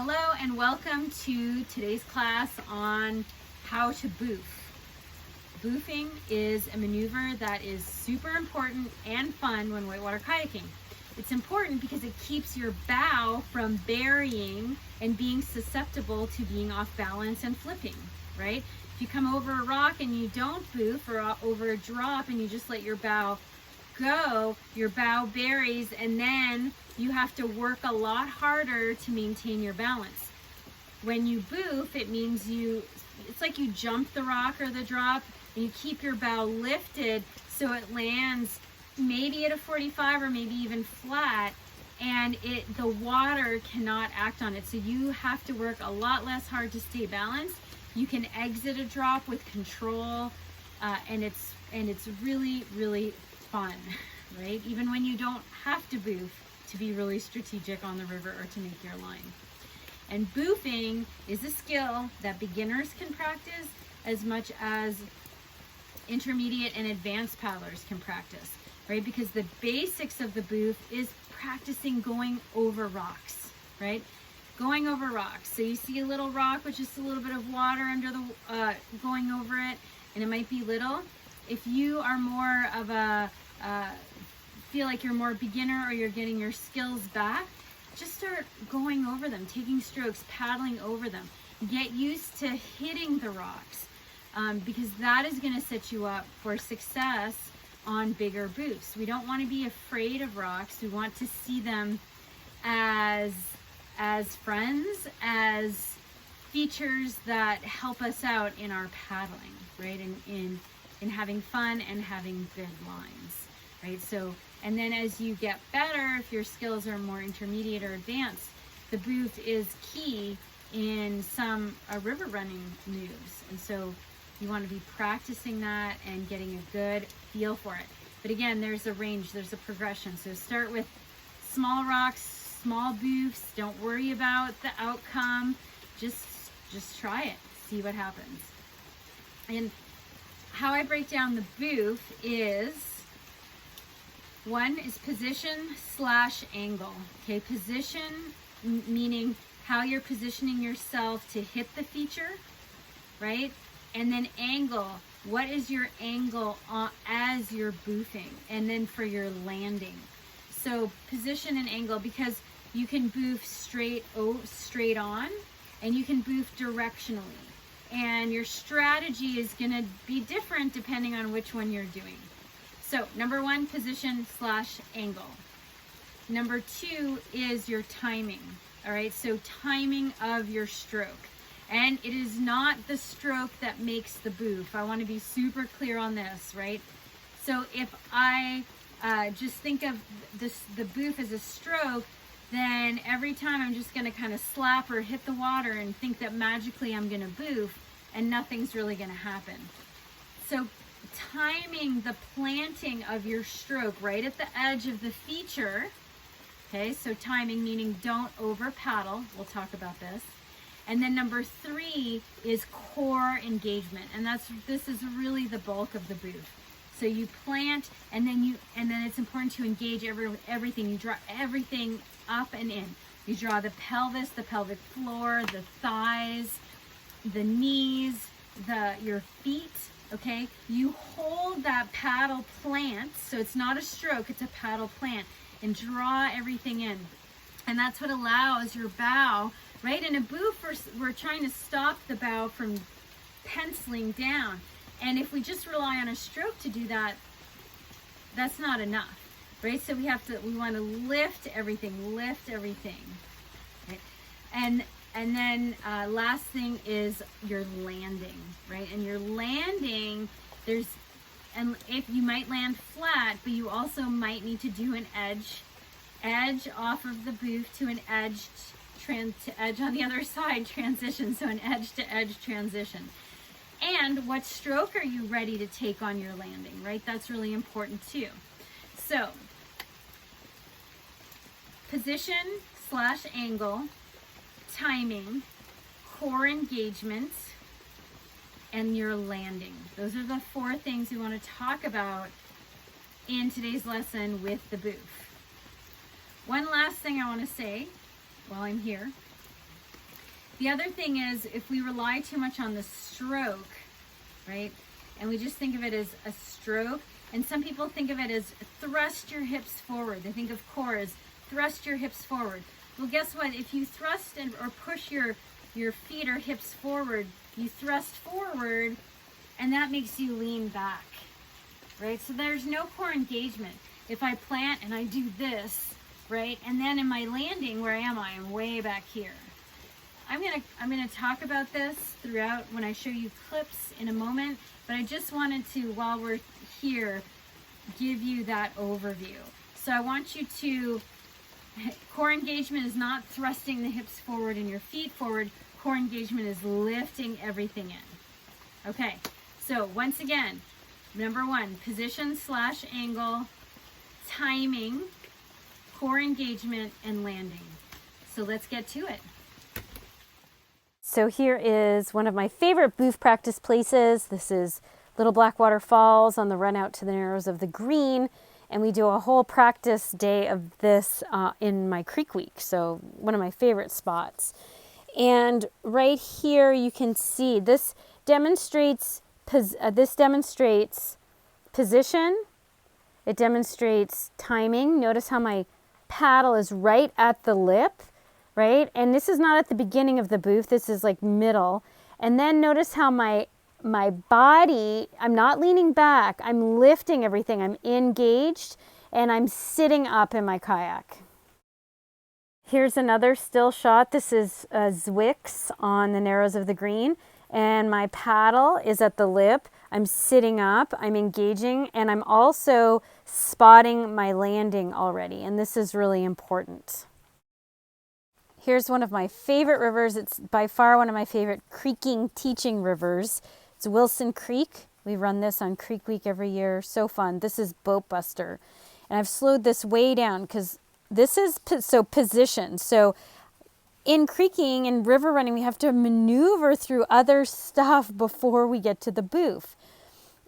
Hello and welcome to today's class on how to boof. Boofing is a maneuver that is super important and fun when whitewater kayaking. It's important because it keeps your bow from burying and being susceptible to being off balance and flipping, right? If you come over a rock and you don't boof, or over a drop and you just let your bow go, your bow buries, and then you have to work a lot harder to maintain your balance. When you boof, it means it's like you jump the rock or the drop and you keep your bow lifted so it lands maybe at a 45 or maybe even flat, and the water cannot act on it. So you have to work a lot less hard to stay balanced. You can exit a drop with control, and it's really, really fun, right? Even when you don't have to boof to be really strategic on the river or to make your line. And boofing is a skill that beginners can practice as much as intermediate and advanced paddlers can practice, right? Because the basics of the boof is practicing going over rocks, right? Going over rocks. So you see a little rock with just a little bit of water under the going over it, and it might be little. If you are more of a feel like you're more beginner or you're getting your skills back, just start going over them, taking strokes, paddling over them. Get used to hitting the rocks, because that is going to set you up for success on bigger boofs. We don't want to be afraid of rocks. We want to see them as friends, as features that help us out in our paddling, right? In having fun and having good lines, right? So, and then as you get better, if your skills are more intermediate or advanced, the boof is key in some river running moves. And so you want to be practicing that and getting a good feel for it. But again, there's a range, there's a progression. So start with small rocks, small boofs. Don't worry about the outcome. Just try it, see what happens. And how I break down the boof is, one is position/angle. Okay, position meaning how you're positioning yourself to hit the feature, right? And then angle, what is your angle as you're boofing, and then for your landing. So position and angle, because you can boof straight on, and you can boof directionally. And your strategy is going to be different depending on which one you're doing. So number one, position/angle. Number two is your timing. All right, so timing of your stroke. And it is not the stroke that makes the boof. I want to be super clear on this, right? So if I just think of the boof as a stroke, then every time I'm just going to kind of slap or hit the water and think that magically I'm going to boof, and nothing's really going to happen. So timing the planting of your stroke right at the edge of the feature. Okay, so timing meaning don't over paddle. We'll talk about this. And then number three is core engagement, and this is really the bulk of the boof. So you plant, and then it's important to engage everything. You draw everything up and in. You draw the pelvis, the pelvic floor, the thighs, the knees, your feet. Okay, you hold that paddle plant, so it's not a stroke, it's a paddle plant, and draw everything in. And that's what allows your bow, right? In a boof, we're trying to stop the bow from penciling down. And if we just rely on a stroke to do that, that's not enough, right? So we want to lift everything, right? And then last thing is your landing, right? And your landing, and if you might land flat, but you also might need to do an edge off of the boof to an edge to edge on the other side transition. So an edge to edge transition. And what stroke are you ready to take on your landing, right? That's really important too. So position/angle, timing, core engagement, and your landing. Those are the four things we want to talk about in today's lesson with the boof. One last thing I want to say while I'm here The other thing is, if we rely too much on the stroke, right, and we just think of it as a stroke, and some people think of it as thrust your hips forward. They think of core as thrust your hips forward. Well, guess what? If you thrust or push your feet or hips forward, you thrust forward, and that makes you lean back, right? So there's no core engagement. If I plant and I do this, right, and then in my landing, where am I? I'm way back here. I'm gonna talk about this throughout when I show you clips in a moment, but I just wanted to, while we're here, give you that overview. So I want you to, core engagement is not thrusting the hips forward and your feet forward. Core engagement is lifting everything in. Okay, so once again, number one, position / angle, timing, core engagement, and landing. So let's get to it. So here is one of my favorite boof practice places. This is Little Blackwater Falls on the run out to the Narrows of the Green. And we do a whole practice day of this in my creek week. So one of my favorite spots. And right here you can see this demonstrates position. It demonstrates timing. Notice how my paddle is right at the lip, right? And this is not at the beginning of the boof. This is like middle. And then notice how my body, I'm not leaning back. I'm lifting everything. I'm engaged and I'm sitting up in my kayak. Here's another still shot. This is Zwix on the Narrows of the Green. And my paddle is at the lip. I'm sitting up, I'm engaging, and I'm also spotting my landing already. And this is really important. Here's one of my favorite rivers. It's by far one of my favorite creeking teaching rivers. It's Wilson Creek. We run this on Creek Week every year. So fun. This is Boat Buster. And I've slowed this way down because this is position. So in creeking and river running, we have to maneuver through other stuff before we get to the boof.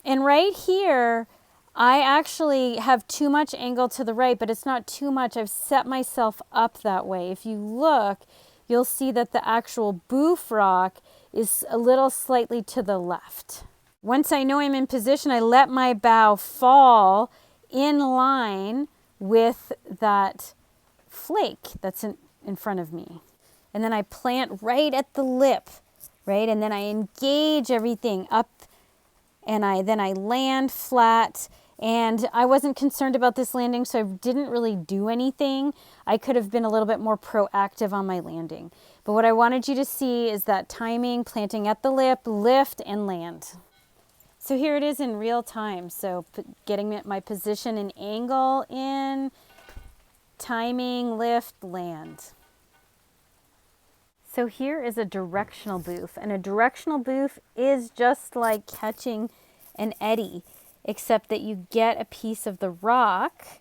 And right here, I actually have too much angle to the right, but it's not too much. I've set myself up that way. If you look, you'll see that the actual boof rock is a little slightly to the left. Once I know I'm in position, I let my bow fall in line with that flake that's in front of me. And then I plant right at the lip, right? And then I engage everything up, and then I land flat. And I wasn't concerned about this landing, so I didn't really do anything. I could have been a little bit more proactive on my landing. But what I wanted you to see is that timing, planting at the lip, lift, and land. So here it is in real time. So getting my position and angle in, timing, lift, land. So here is a directional boof, and a directional boof is just like catching an eddy, except that you get a piece of the rock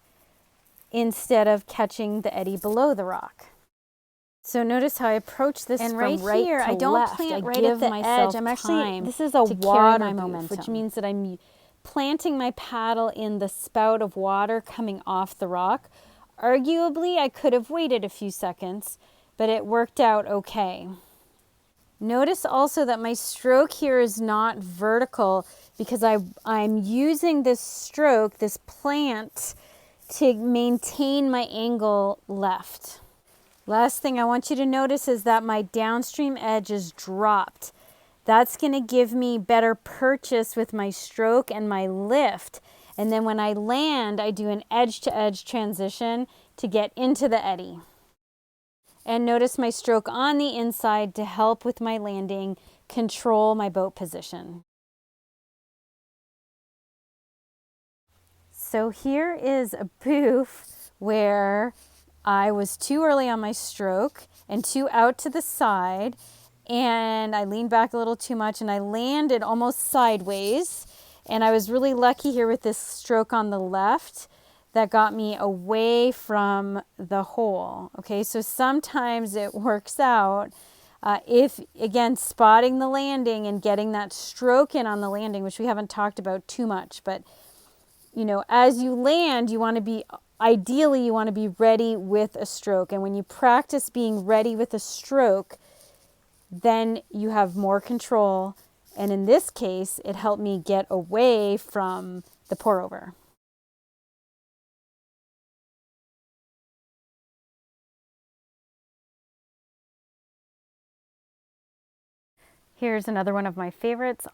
instead of catching the eddy below the rock. So notice how I approach this and from right here, I don't left. plant I right give at the myself edge. I'm actually, this is a to water carry my boof, momentum, which means that I'm planting my paddle in the spout of water coming off the rock. Arguably, I could have waited a few seconds, but it worked out okay. Notice also that my stroke here is not vertical because I'm using this stroke, this plant, to maintain my angle left. Last thing I want you to notice is that my downstream edge is dropped. That's going to give me better purchase with my stroke and my lift. And then when I land, I do an edge-to-edge transition to get into the eddy. And notice my stroke on the inside to help with my landing, control my boat position. So here is a boof where I was too early on my stroke and too out to the side, and I leaned back a little too much and I landed almost sideways. And I was really lucky here with this stroke on the left that got me away from the hole. Okay, so sometimes it works out if, again, spotting the landing and getting that stroke in on the landing, which we haven't talked about too much, but you know, as you land, you want to be, ideally, you want to be ready with a stroke. And when you practice being ready with a stroke, then you have more control. And in this case, it helped me get away from the pour over. Here's another one of my favorites.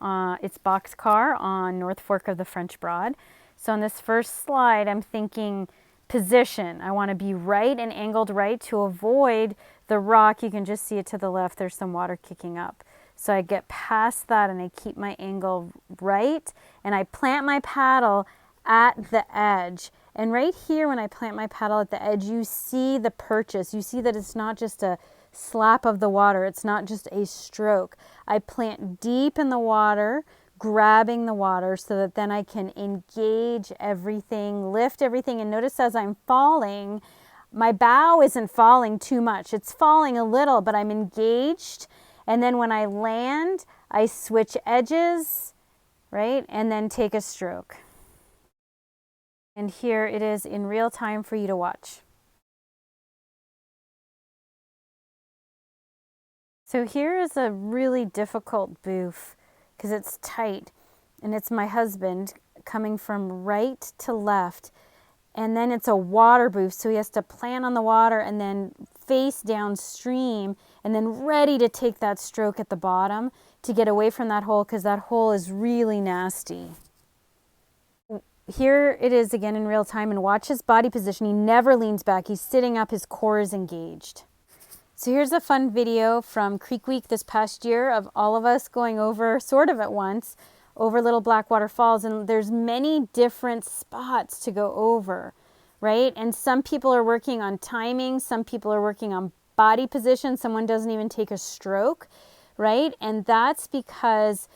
It's Boxcar on North Fork of the French Broad. So on this first slide, I'm thinking position. I want to be right and angled right to avoid the rock. You can just see it to the left. There's some water kicking up. So I get past that and I keep my angle right, and I plant my paddle at the edge. And right here, when I plant my paddle at the edge, you see the purchase. You see that it's not just a slap of the water. It's not just a stroke. I plant deep in the water, grabbing the water so that then I can engage everything, lift everything. And notice as I'm falling, my bow isn't falling too much. It's falling a little, but I'm engaged. And then when I land, I switch edges, right? And then take a stroke. And here it is in real time for you to watch. So here is a really difficult boof because it's tight, and it's my husband coming from right to left, and then it's a water boof, so he has to plant on the water and then face downstream and then ready to take that stroke at the bottom to get away from that hole, because that hole is really nasty. Here it is again in real time, and watch his body position. He never leans back. He's sitting up. His core is engaged. So here's a fun video from Creek Week this past year of all of us going over, sort of at once, over Little Blackwater Falls. And there's many different spots to go over, right? And some people are working on timing. Some people are working on body position. Someone doesn't even take a stroke, right? And that's because,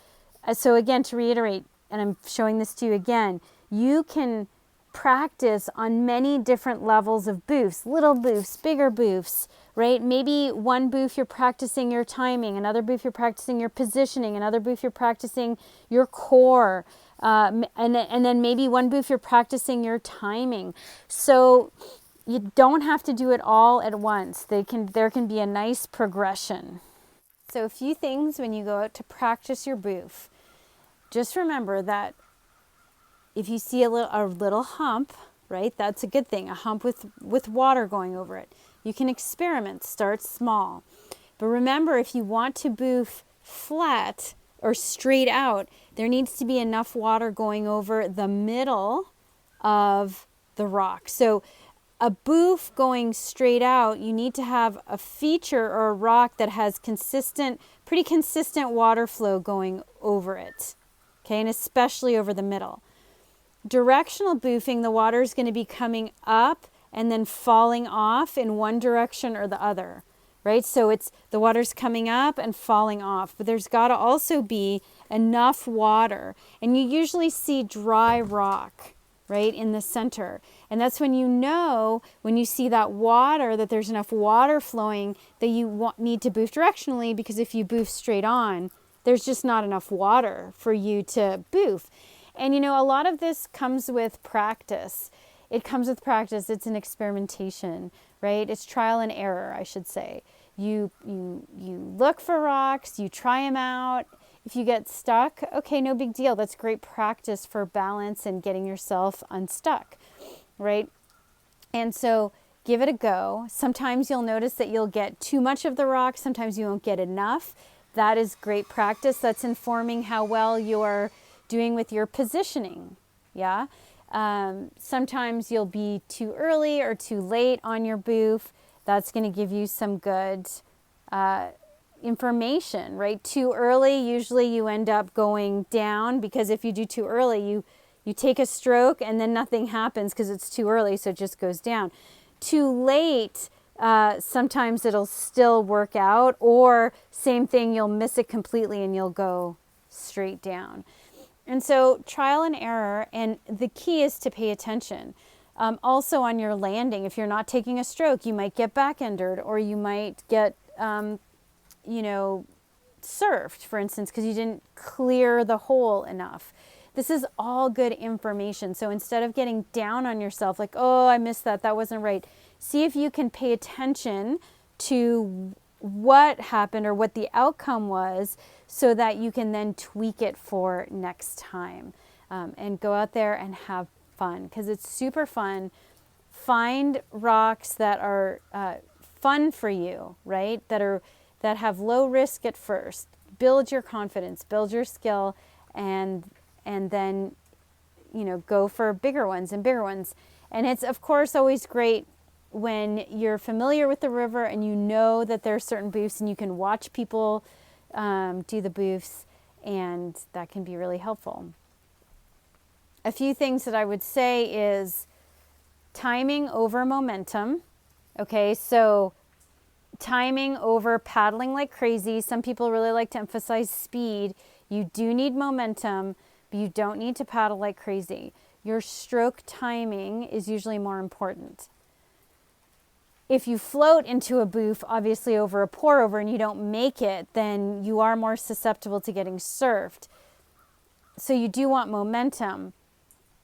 so again, to reiterate, and I'm showing this to you again, you can practice on many different levels of boofs, little boofs, bigger boofs, right? Maybe one boof you're practicing your timing, another boof you're practicing your positioning, another boof you're practicing your core, and then maybe one boof you're practicing your timing. So you don't have to do it all at once. There can be a nice progression. So a few things when you go out to practice your boof. Just remember that if you see a little hump, right, that's a good thing, a hump with water going over it. You can experiment, start small. But remember, if you want to boof flat or straight out, there needs to be enough water going over the middle of the rock. So a boof going straight out, you need to have a feature or a rock that has pretty consistent water flow going over it, okay, and especially over the middle. Directional boofing, the water is going to be coming up and then falling off in one direction or the other, right? So it's the water's coming up and falling off, but there's got to also be enough water. And you usually see dry rock, right, in the center. And that's when you know, when you see that water, that there's enough water flowing that you need to boof directionally, because if you boof straight on, there's just not enough water for you to boof. And you know, a lot of this comes with practice. It comes with practice. It's an experimentation, right? It's trial and error, I should say. You look for rocks, you try them out. If you get stuck, okay, no big deal. That's great practice for balance and getting yourself unstuck, right? And so give it a go. Sometimes you'll notice that you'll get too much of the rock. Sometimes you won't get enough. That is great practice. That's informing how well you're doing with your positioning, yeah? Sometimes you'll be too early or too late on your boof. That's going to give you some good information, right? Too early, usually you end up going down, because if you do too early, you take a stroke and then nothing happens because it's too early, so it just goes down. Too late, sometimes it'll still work out, or same thing, you'll miss it completely and you'll go straight down. And so trial and error, and the key is to pay attention. Also on your landing, if you're not taking a stroke, you might get back-endered, or you might get, surfed, for instance, because you didn't clear the hole enough. This is all good information. So instead of getting down on yourself, like, oh, I missed that, that wasn't right, see if you can pay attention to what happened or what the outcome was, so that you can then tweak it for next time, and go out there and have fun, because it's super fun. Find rocks that are fun for you, right? That have low risk at first. Build your confidence, build your skill, and then, you know, go for bigger ones and bigger ones. And it's of course always great when you're familiar with the river and you know that there are certain boofs and you can watch people do the boofs, and that can be really helpful. A few things that I would say is timing over momentum. Okay, so timing over paddling like crazy. Some people really like to emphasize speed. You do need momentum, but you don't need to paddle like crazy. Your stroke timing is usually more important. If you float into a boof, obviously over a pour over, and you don't make it, then you are more susceptible to getting surfed. So you do want momentum,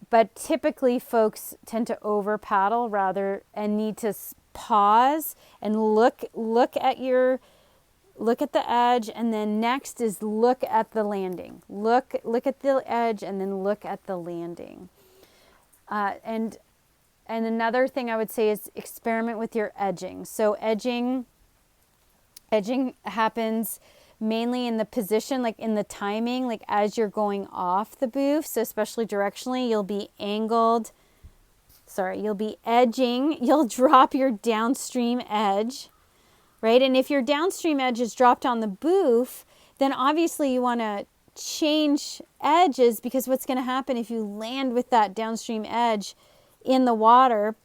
but typically folks tend to over paddle rather, and need to pause and look at the edge, and then next is look at the landing. Look at the edge, and then look at the landing. And another thing I would say is experiment with your edging. So edging happens mainly in the position, like in the timing, like as you're going off the boof. So especially directionally, you'll be edging, you'll drop your downstream edge, right? And if your downstream edge is dropped on the boof, then obviously you want to change edges, because what's going to happen if you land with that downstream edge in the water,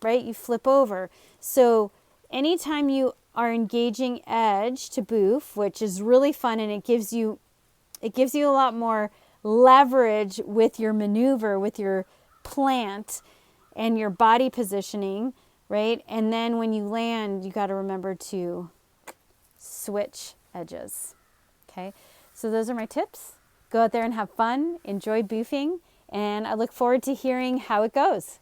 right? You flip over. So anytime you are engaging edge to boof, which is really fun, and it gives you a lot more leverage with your maneuver, with your plant and your body positioning, right? And then when you land, you got to remember to switch edges. Okay? So those are my tips. Go out there and have fun, enjoy boofing, and I look forward to hearing how it goes.